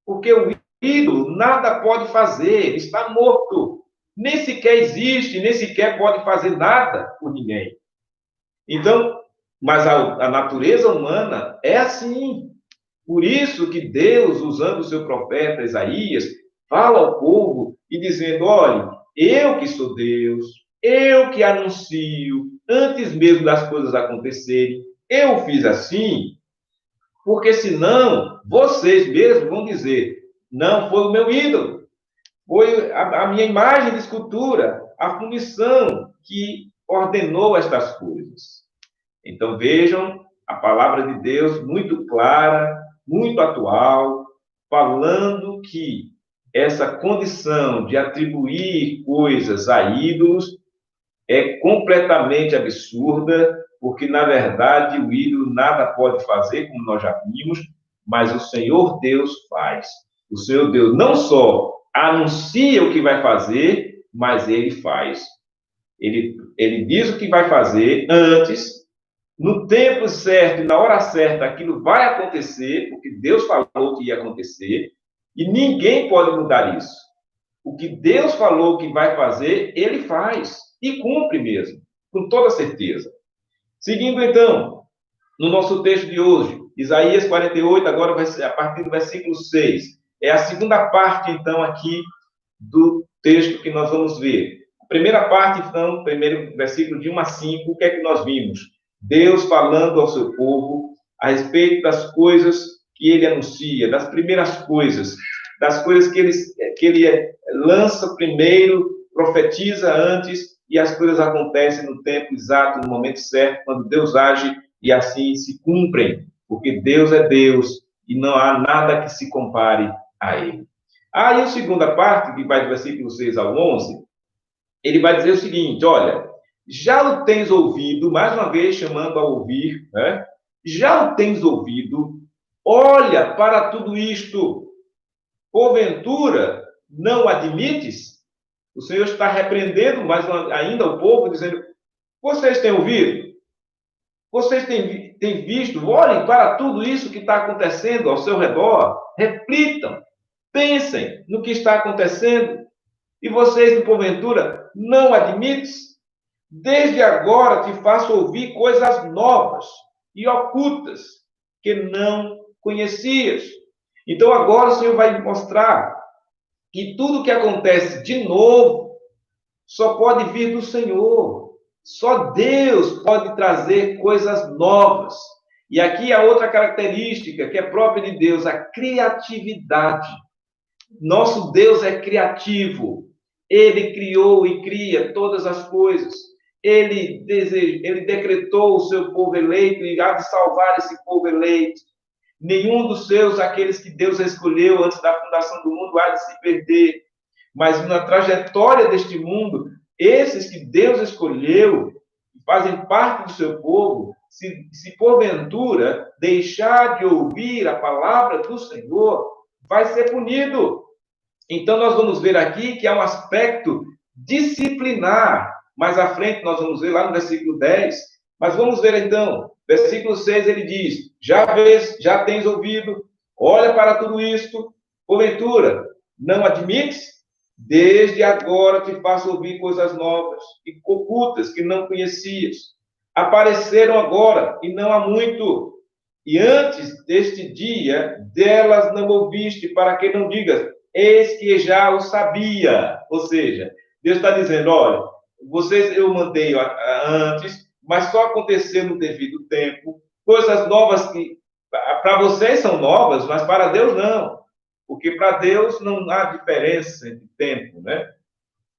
porque o ídolo nada pode fazer, está morto, nem sequer existe, nem sequer pode fazer nada por ninguém. Então, mas a natureza humana é assim. Por isso que Deus, usando o seu profeta Isaías, fala ao povo e dizendo, olha, eu que sou Deus, eu que anuncio, antes mesmo das coisas acontecerem, eu fiz assim, porque senão vocês mesmos vão dizer, não foi o meu ídolo, foi a minha imagem de escultura, a fundição que ordenou estas coisas. Então vejam a palavra de Deus muito clara, muito atual, falando que essa condição de atribuir coisas a ídolos é completamente absurda, porque, na verdade, o ídolo nada pode fazer, como nós já vimos, mas o Senhor Deus faz. O Senhor Deus não só anuncia o que vai fazer, mas ele faz. Ele diz o que vai fazer antes, no tempo certo e na hora certa, aquilo vai acontecer, porque Deus falou que ia acontecer, e ninguém pode mudar isso. O que Deus falou que vai fazer, ele faz, e cumpre mesmo, com toda certeza. Seguindo então, no nosso texto de hoje, Isaías 48, agora vai ser a partir do versículo 6. É a segunda parte, então, aqui do texto que nós vamos ver. A primeira parte, então, primeiro versículo de 1 a 5, o que é que nós vimos? Deus falando ao seu povo a respeito das coisas que ele anuncia, das primeiras coisas, das coisas que ele lança primeiro, profetiza antes, e as coisas acontecem no tempo exato, no momento certo, quando Deus age, e assim se cumprem, porque Deus é Deus, e não há nada que se compare a ele. Aí a segunda parte, que vai do versículo 6 ao 11, ele vai dizer o seguinte, olha, já o tens ouvido, mais uma vez chamando a ouvir, né? Já o tens ouvido, olha para tudo isto, porventura não admites? O Senhor está repreendendo mais ainda o povo, dizendo, vocês têm ouvido? Vocês têm visto? Olhem para tudo isso que está acontecendo ao seu redor, reflitam, pensem no que está acontecendo, e vocês, porventura, não admites? Desde agora te faço ouvir coisas novas e ocultas que não conhecias. Então agora o Senhor vai mostrar que tudo que acontece de novo só pode vir do Senhor. Só Deus pode trazer coisas novas. E aqui a outra característica que é própria de Deus, a criatividade. Nosso Deus é criativo. Ele criou e cria todas as coisas. Ele decretou o seu povo eleito e há de salvar esse povo eleito. Nenhum dos seus, aqueles que Deus escolheu antes da fundação do mundo, há de se perder. Mas na trajetória deste mundo, esses que Deus escolheu, fazem parte do seu povo, se porventura deixar de ouvir a palavra do Senhor, vai ser punido. Então, nós vamos ver aqui que há um aspecto disciplinar. Mais à frente, nós vamos ver lá no versículo 10. Mas vamos ver então, versículo 6, ele diz, já tens ouvido, olha para tudo isto, porventura, não admites? Desde agora te faço ouvir coisas novas e ocultas que não conhecias. Apareceram agora e não há muito. E antes deste dia, delas não ouviste, para que não digas, eis que já o sabia. Ou seja, Deus está dizendo, olha, vocês eu mandei antes, mas só aconteceu no devido tempo. Coisas novas que para vocês são novas, mas para Deus não. Porque para Deus não há diferença entre tempo, né?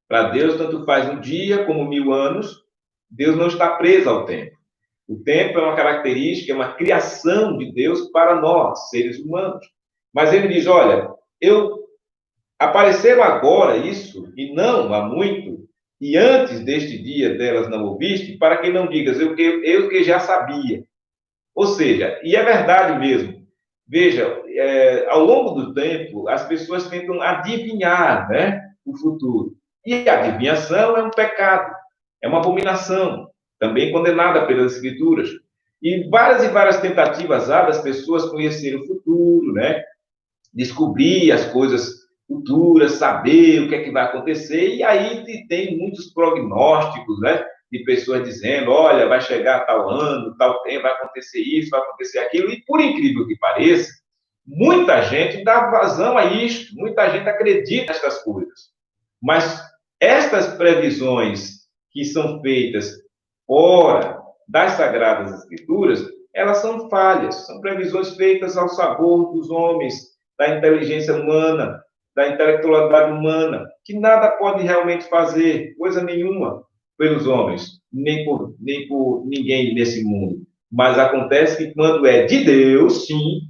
Para Deus, tanto faz um dia como 1000 anos, Deus não está preso ao tempo. O tempo é uma característica, é uma criação de Deus para nós, seres humanos. Mas ele diz, olha, apareceram agora isso, e não há muito, e antes deste dia delas não ouviste, para que não digas, eu que já sabia. Ou seja, e é verdade mesmo. Veja, ao longo do tempo, as pessoas tentam adivinhar, né, o futuro. E a adivinhação é um pecado, é uma abominação, também condenada pelas Escrituras. E várias tentativas há das pessoas conhecerem o futuro, né, descobrir as coisas futuras, saber o que é que vai acontecer. E aí tem muitos prognósticos, né, de pessoas dizendo, olha, vai chegar tal ano, tal tempo, vai acontecer isso, vai acontecer aquilo, e por incrível que pareça, muita gente dá vazão a isto, muita gente acredita nessas coisas. Mas estas previsões que são feitas fora das Sagradas Escrituras, elas são falhas, são previsões feitas ao sabor dos homens, da inteligência humana, da intelectualidade humana, que nada pode realmente fazer, coisa nenhuma, pelos homens, nem por ninguém nesse mundo. Mas acontece que quando é de Deus, sim,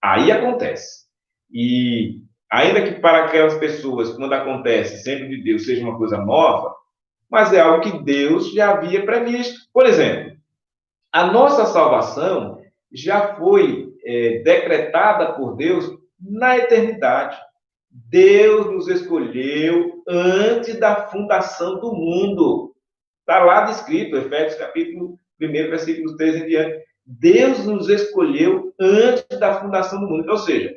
aí acontece. E ainda que para aquelas pessoas, quando acontece sempre de Deus, seja uma coisa nova, mas é algo que Deus já havia previsto. Por exemplo, a nossa salvação já foi decretada por Deus na eternidade. Deus nos escolheu antes da fundação do mundo. Está lá descrito, Efésios capítulo 1, versículo 3 em diante. Deus nos escolheu antes da fundação do mundo. Ou seja,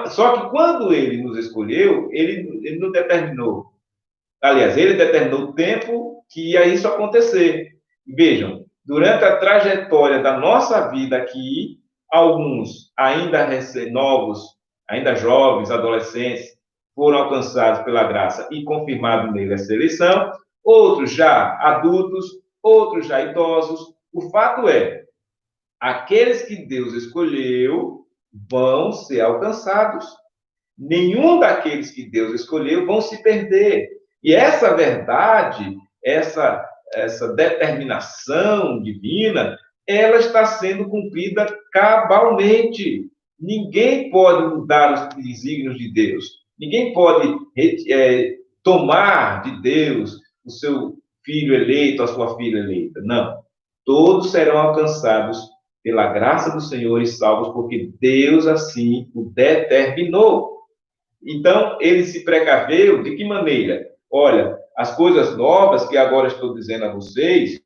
só que quando ele nos escolheu, ele não determinou. Aliás, ele determinou o tempo que ia isso acontecer. Vejam, durante a trajetória da nossa vida aqui, alguns ainda novos, ainda jovens, adolescentes, foram alcançados pela graça e confirmado nele essa eleição, outros já adultos, outros já idosos. O fato é, aqueles que Deus escolheu vão ser alcançados. Nenhum daqueles que Deus escolheu vão se perder. E essa verdade, essa determinação divina, ela está sendo cumprida cabalmente. Ninguém pode mudar os desígnios de Deus. Ninguém pode tomar de Deus o seu filho eleito, a sua filha eleita. Não. Todos serão alcançados pela graça do Senhor e salvos, porque Deus assim o determinou. Então, ele se precaveu de que maneira? Olha, as coisas novas que agora estou dizendo a vocês,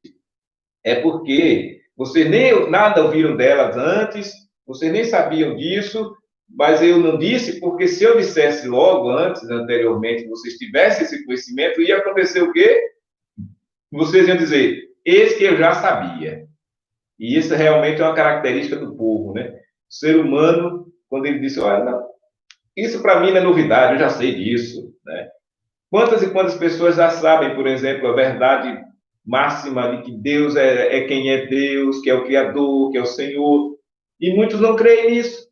é porque vocês nem nada ouviram delas antes, vocês nem sabiam disso, mas eu não disse, porque se eu dissesse logo antes, anteriormente, vocês tivessem esse conhecimento, ia acontecer o quê? Vocês iam dizer, eis que eu já sabia. E isso realmente é uma característica do povo, né? O ser humano, quando ele disse, olha, não, isso para mim não é novidade, eu já sei disso, né? Quantas e quantas pessoas já sabem, por exemplo, a verdade máxima de que Deus é quem é Deus, que é o Criador, que é o Senhor, e muitos não creem nisso.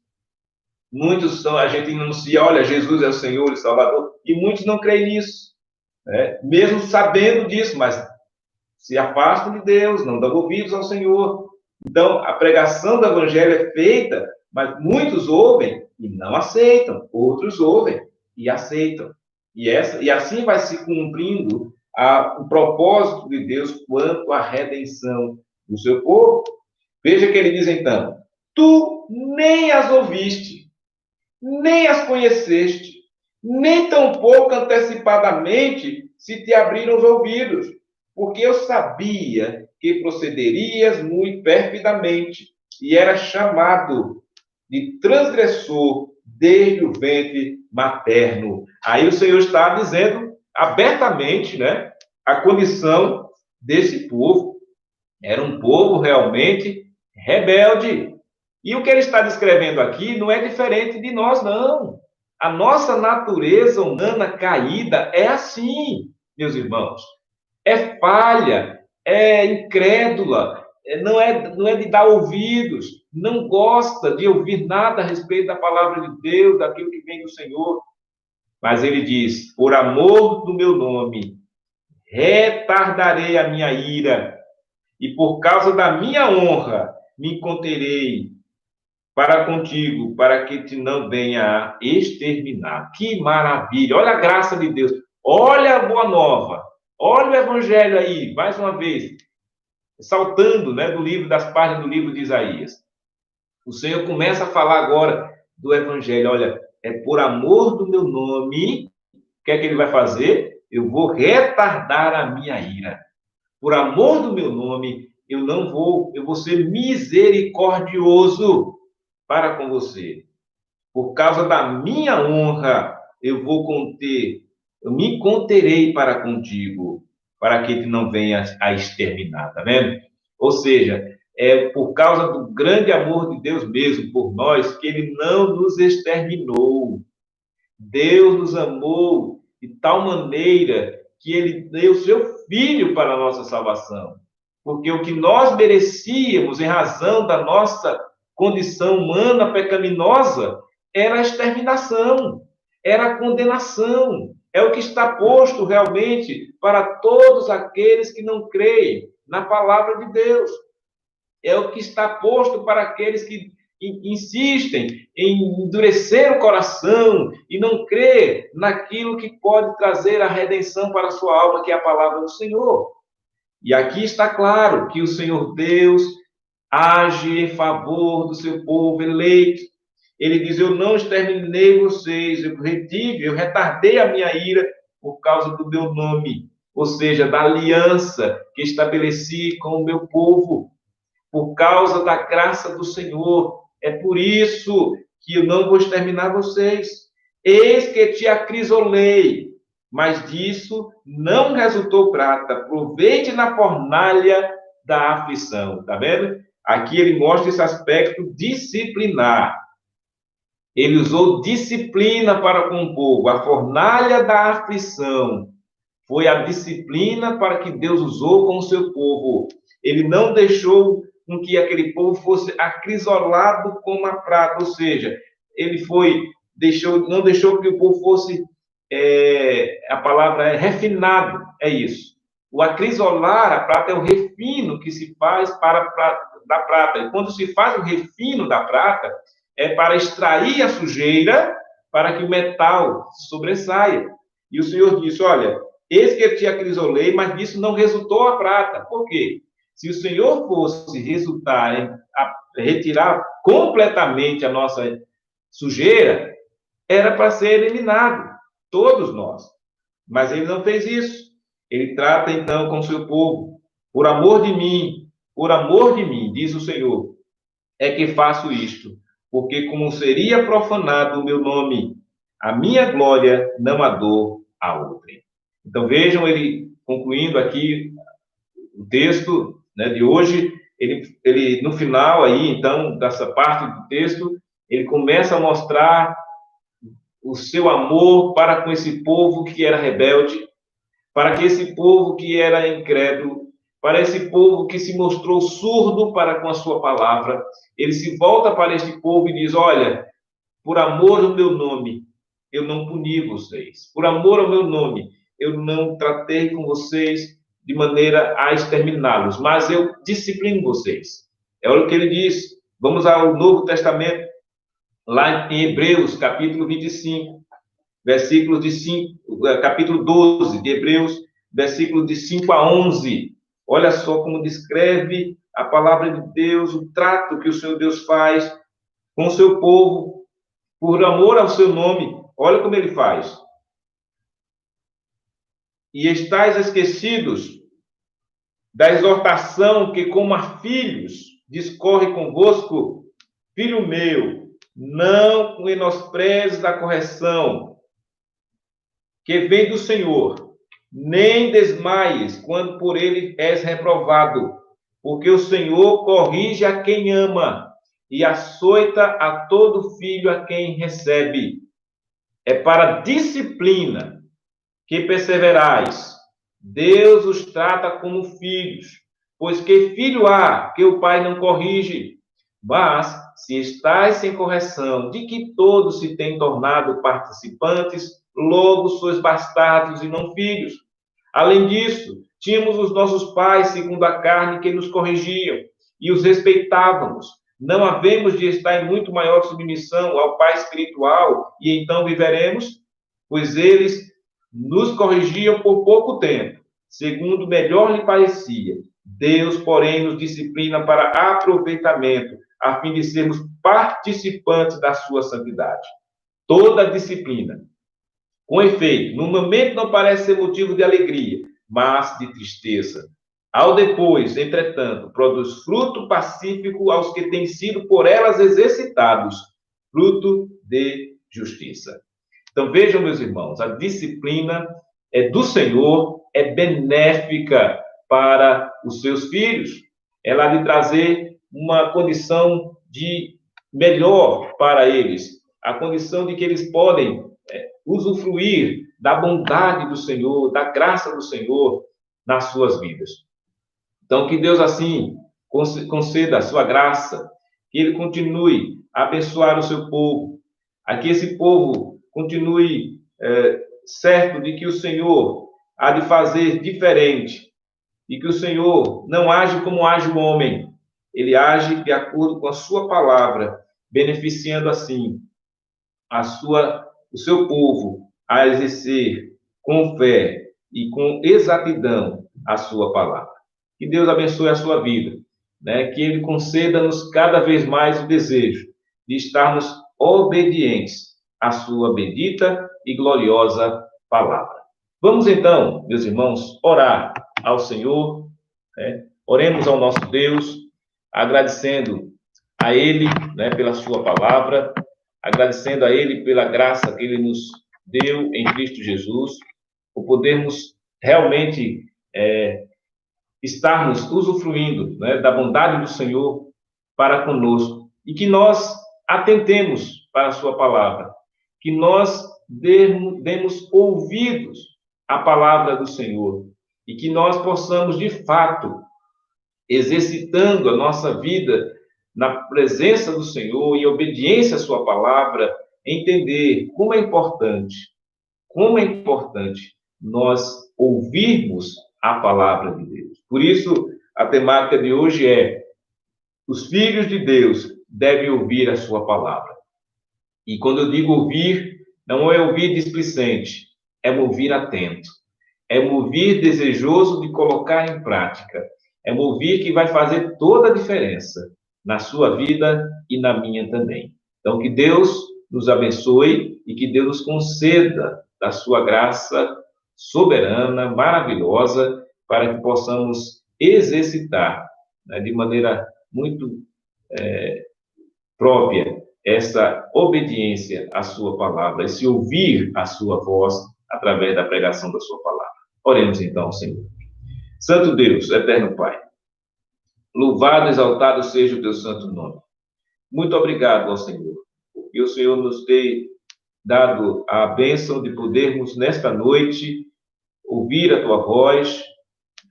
Muitos a gente anuncia, olha, Jesus é o Senhor e Salvador, e muitos não creem nisso, né? Mesmo sabendo disso, mas se afastam de Deus, não dão ouvidos ao Senhor. Então, a pregação do Evangelho é feita, mas muitos ouvem e não aceitam, outros ouvem e aceitam. E assim vai se cumprindo o propósito de Deus quanto à redenção do seu povo. Veja que ele diz então, tu nem as ouviste, nem as conheceste, nem tampouco antecipadamente se te abriram os ouvidos, porque eu sabia que procederias muito perfidamente e era chamado de transgressor desde o ventre materno. Aí o Senhor está dizendo abertamente, né, a condição desse povo. Era um povo realmente rebelde. E o que ele está descrevendo aqui não é diferente de nós, não. A nossa natureza humana caída é assim, meus irmãos. É falha, é incrédula, não é de dar ouvidos, não gosta de ouvir nada a respeito da palavra de Deus, daquilo que vem do Senhor. Mas ele diz, por amor do meu nome, retardarei a minha ira, e por causa da minha honra, me conterei para contigo, para que te não venha a exterminar. Que maravilha! Olha a graça de Deus, olha a boa nova, olha o evangelho aí, mais uma vez, saltando, né, do livro, das páginas do livro de Isaías. O Senhor começa a falar agora do evangelho, olha, é por amor do meu nome, o que é que ele vai fazer? Eu vou retardar a minha ira. Por amor do meu nome, eu vou ser misericordioso para com você. Por causa da minha honra, eu me conterei para contigo, para que ele não venha a exterminar, tá vendo? Ou seja, é por causa do grande amor de Deus mesmo por nós que ele não nos exterminou. Deus nos amou de tal maneira que ele deu seu filho para a nossa salvação. Porque o que nós merecíamos em razão da nossa condição humana pecaminosa era a exterminação, era a condenação. É o que está posto realmente para todos aqueles que não creem na palavra de Deus. É o que está posto para aqueles que insistem em endurecer o coração e não crer naquilo que pode trazer a redenção para a sua alma, que é a palavra do Senhor. E aqui está claro que o Senhor Deus age em favor do seu povo eleito. Ele diz, eu não exterminei vocês, eu retardei a minha ira por causa do meu nome. ou seja, da aliança que estabeleci com o meu povo, por causa da graça do Senhor. É por isso que eu não vou exterminar vocês. Eis que te acrisolei, mas disso não resultou prata. Aproveite na fornalha da aflição. Tá vendo? Aqui ele mostra esse aspecto disciplinar. Ele usou disciplina para com o povo. A fornalha da aflição foi a disciplina para que Deus usou com o seu povo. Ele não deixou com que aquele povo fosse acrisolado como a prata, ou seja, não deixou que o povo fosse, a palavra é refinado, é isso. O acrisolar a prata é o refino que se faz da prata. E quando se faz o refino da prata, é para extrair a sujeira, para que o metal sobressaia. E o Senhor disse, olha, eis que eu te acrisolei, mas disso não resultou a prata. Por quê? Se o Senhor fosse retirar completamente a nossa sujeira, era para ser eliminado, todos nós. Mas ele não fez isso. Ele trata, então, com o seu povo. Por amor de mim, diz o Senhor, é que faço isto. Porque como seria profanado o meu nome, a minha glória não há dor a outrem. Então, vejam ele concluindo aqui o texto, né, de hoje, ele no final aí, então, dessa parte do texto, ele começa a mostrar o seu amor para com esse povo que era rebelde, para que esse povo que era incrédulo, para esse povo que se mostrou surdo para com a sua palavra. Ele se volta para este povo e diz, olha, por amor ao meu nome, eu não puni vocês. Por amor ao meu nome, eu não tratei com vocês de maneira a exterminá-los, mas eu disciplino vocês. É o que ele diz. Vamos ao Novo Testamento, lá em Hebreus, capítulo 25, versículos de 5, capítulo 12 de Hebreus, versículos de 5 a 11. Olha só como descreve a palavra de Deus, o trato que o Senhor Deus faz com o seu povo, por amor ao seu nome. Olha como ele faz. E estáis esquecidos da exortação que, como a filhos, discorre convosco, filho meu, não menosprezes da correção que vem do Senhor, nem desmaies quando por ele és reprovado, porque o Senhor corrige a quem ama e açoita a todo filho a quem recebe. É para disciplina que perseverais. Deus os trata como filhos, pois que filho há que o pai não corrige? Mas, se estáis sem correção, de que todos se têm tornado participantes, logo sois bastardos e não filhos. Além disso, tínhamos os nossos pais, segundo a carne, que nos corrigiam, e os respeitávamos. Não havemos de estar em muito maior submissão ao Pai espiritual, e então viveremos? Pois eles nos corrigiam por pouco tempo, segundo melhor lhe parecia. Deus, porém, nos disciplina para aproveitamento, a fim de sermos participantes da sua santidade. Toda disciplina, com efeito, no momento não parece ser motivo de alegria, mas de tristeza. Ao depois, entretanto, produz fruto pacífico aos que têm sido por elas exercitados, fruto de justiça. Então vejam, meus irmãos, a disciplina é do Senhor, é benéfica para os seus filhos. Ela há de trazer uma condição de melhor para eles, a condição de que eles podem usufruir da bondade do Senhor, da graça do Senhor nas suas vidas. Então, que Deus assim conceda a sua graça, que Ele continue a abençoar o seu povo, a que esse povo continue certo de que o Senhor há de fazer diferente, e que o Senhor não age como age o homem, Ele age de acordo com a sua palavra, beneficiando assim o seu povo a exercer com fé e com exatidão a sua palavra. Que Deus abençoe a sua vida, né? Que Ele conceda-nos cada vez mais o desejo de estarmos obedientes à sua bendita e gloriosa palavra. Vamos então, meus irmãos, orar ao Senhor, né? Oremos ao nosso Deus, agradecendo a Ele, né, pela sua palavra, agradecendo a Ele pela graça que Ele nos deu em Cristo Jesus, por podermos realmente estarmos usufruindo, né, da bondade do Senhor para conosco, e que nós atentemos para a sua palavra, que nós demos ouvidos à palavra do Senhor, e que nós possamos, de fato, exercitando a nossa vida na presença do Senhor, em obediência à sua palavra, entender como é importante nós ouvirmos a palavra de Deus. Por isso, a temática de hoje é: os filhos de Deus devem ouvir a sua palavra. E quando eu digo ouvir, não é ouvir displicente, é ouvir atento. É ouvir desejoso de colocar em prática. É ouvir que vai fazer toda a diferença na sua vida e na minha também. Então, que Deus nos abençoe e que Deus nos conceda da sua graça soberana, maravilhosa, para que possamos exercitar, né, de maneira muito própria essa obediência à sua palavra, esse ouvir a sua voz através da pregação da sua palavra. Oremos então, Senhor. Santo Deus, eterno Pai, louvado e exaltado seja o teu santo nome. Muito obrigado ao Senhor, porque o Senhor nos tem dado a bênção de podermos, nesta noite, ouvir a tua voz,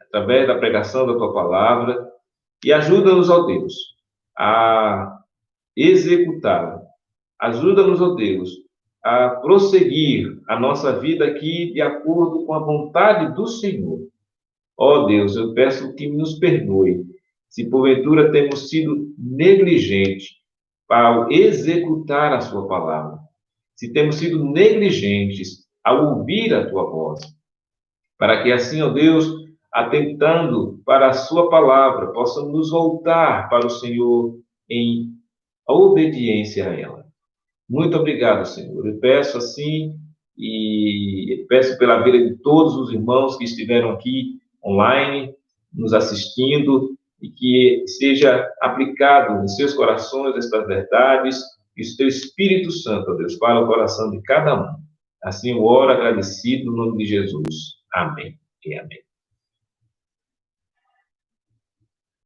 através da pregação da tua palavra, e ajuda-nos, ó Deus, a executá-la. Ajuda-nos, ó Deus, a prosseguir a nossa vida aqui de acordo com a vontade do Senhor. Ó Deus, eu peço que nos perdoe se porventura temos sido negligentes ao executar a sua palavra, se temos sido negligentes ao ouvir a tua voz, para que assim, ó Deus, atentando para a sua palavra, possamos nos voltar para o Senhor em obediência a ela. Muito obrigado, Senhor. Eu peço assim e peço pela vida de todos os irmãos que estiveram aqui online, nos assistindo, e que seja aplicado em seus corações estas verdades, e o teu Espírito Santo, ó Deus, para o coração de cada um. Assim eu oro agradecido no nome de Jesus. Amém e amém.